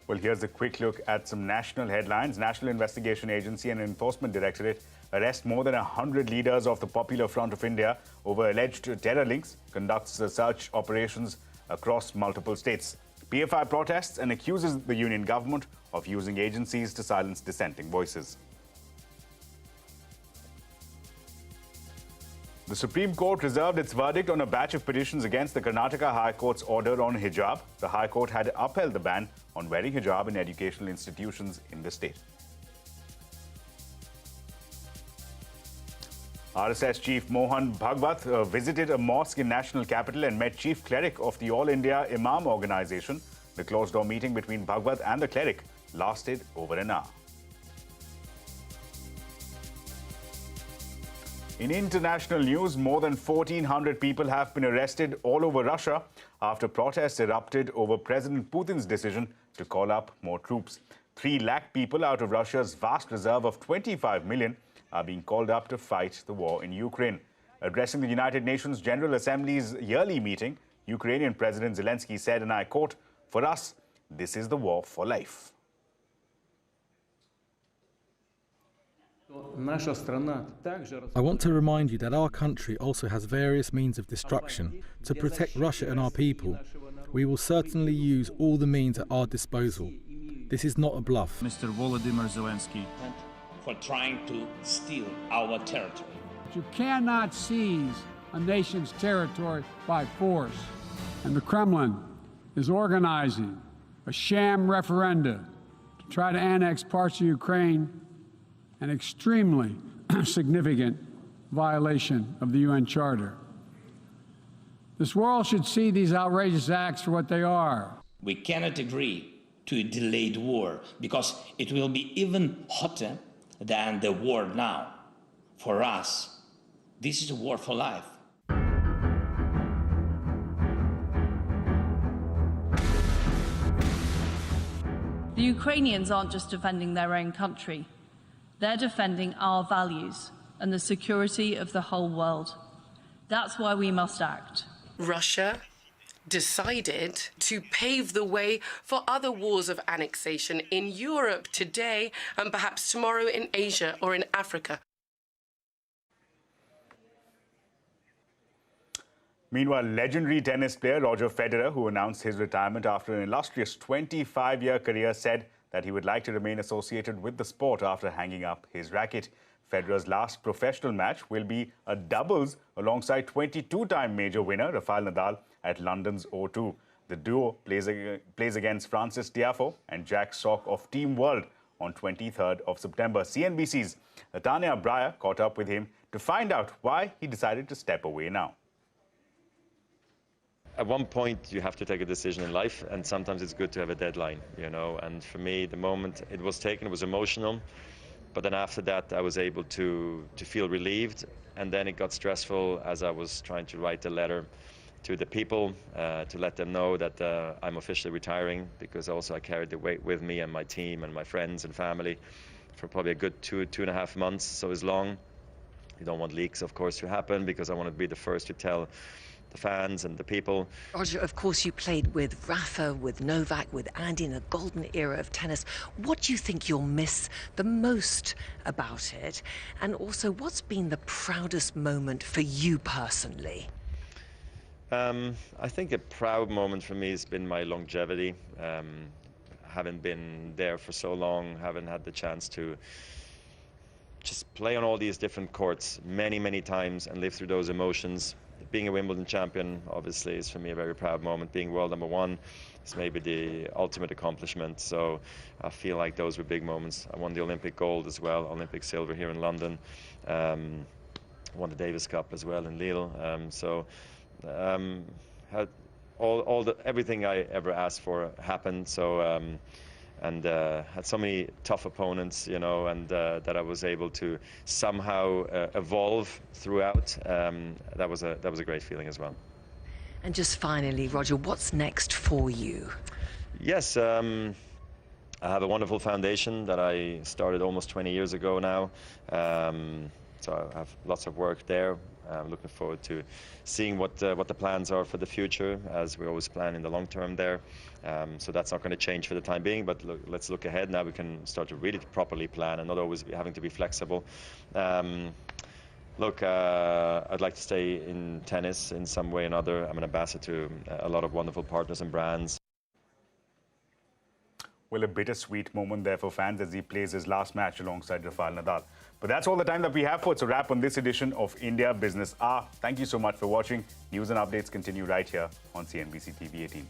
Well, here's a quick look at some national headlines. National Investigation Agency and Enforcement Directorate arrest more than 100 leaders of the Popular Front of India over alleged terror links, conducts search operations across multiple states. PFI protests and accuses the union government of using agencies to silence dissenting voices. The Supreme Court reserved its verdict on a batch of petitions against the Karnataka High Court's order on hijab. The High Court had upheld the ban on wearing hijab in educational institutions in the state. RSS Chief Mohan Bhagwat visited a mosque in national capital and met Chief Cleric of the All India Imam Organization. The closed-door meeting between Bhagwat and the cleric lasted over an hour. In international news, more than 1,400 people have been arrested all over Russia after protests erupted over President Putin's decision to call up more troops. 3 lakh people out of Russia's vast reserve of 25 million are being called up to fight the war in Ukraine. Addressing the United Nations General Assembly's yearly meeting, Ukrainian President Zelensky said, and I quote, "For us, this is the war for life." I want to remind you that our country also has various means of destruction. To protect Russia and our people, we will certainly use all the means at our disposal. This is not a bluff. Mr. Vladimir Zelensky. For trying to steal our territory. You cannot seize a nation's territory by force. And the Kremlin is organizing a sham referenda to try to annex parts of Ukraine, an extremely significant violation of the UN Charter. This world should see these outrageous acts for what they are. We cannot agree to a delayed war because it will be even hotter than the war now. For us, this is a war for life. The Ukrainians aren't just defending their own country. They're defending our values and the security of the whole world. That's why we must act. Russia decided to pave the way for other wars of annexation in Europe today and perhaps tomorrow in Asia or in Africa. Meanwhile, legendary tennis player Roger Federer, who announced his retirement after an illustrious 25-year career, said that he would like to remain associated with the sport after hanging up his racket. Federer's last professional match will be a doubles alongside 22-time major winner Rafael Nadal at London's O2. The duo plays against Francis Tiafoe and Jack Sock of Team World on 23rd of September. CNBC's Tanya Breyer caught up with him to find out why he decided to step away now. At one point, you have to take a decision in life, and sometimes it's good to have a deadline, you know. And for me, the moment it was taken, it was emotional. But then after that, I was able to feel relieved. And then it got stressful as I was trying to write a letter to the people to let them know that I'm officially retiring, because also I carried the weight with me and my team and my friends and family for probably a good 2.5 months. So it's long. You don't want leaks, of course, to happen, because I want to be the first to tell the fans and the people. Roger, of course, you played with Rafa, with Novak, with Andy in a golden era of tennis. What do you think you'll miss the most about it? And also, what's been the proudest moment for you personally? I think a proud moment for me has been my longevity. Having been there for so long, having had the chance to just play on all these different courts many times and live through those emotions. Being a Wimbledon champion, obviously, is for me a very proud moment. Being world #1 is maybe the ultimate accomplishment. So I feel like those were big moments. I won the Olympic gold as well, Olympic silver here in London. Won the Davis Cup as well in Lille. Had everything I ever asked for happened. So and had so many tough opponents, you know, and that I was able to somehow evolve throughout. That was a great feeling as well. And just finally, Roger, what's next for you? Yes, I have a wonderful foundation that I started almost 20 years ago now. So I have lots of work there. I'm looking forward to seeing what the plans are for the future, as we always plan in the long term there. So that's not going to change for the time being, but let's look ahead. Now we can start to really properly plan and not always having to be flexible. Look, I'd like to stay in tennis in some way or another. I'm an ambassador to a lot of wonderful partners and brands. Well, a bittersweet moment there for fans as he plays his last match alongside Rafael Nadal. But that's all the time that we have for. It's a wrap on this edition of India Business Hour. Thank you so much for watching. News and updates continue right here on CNBC-TV18.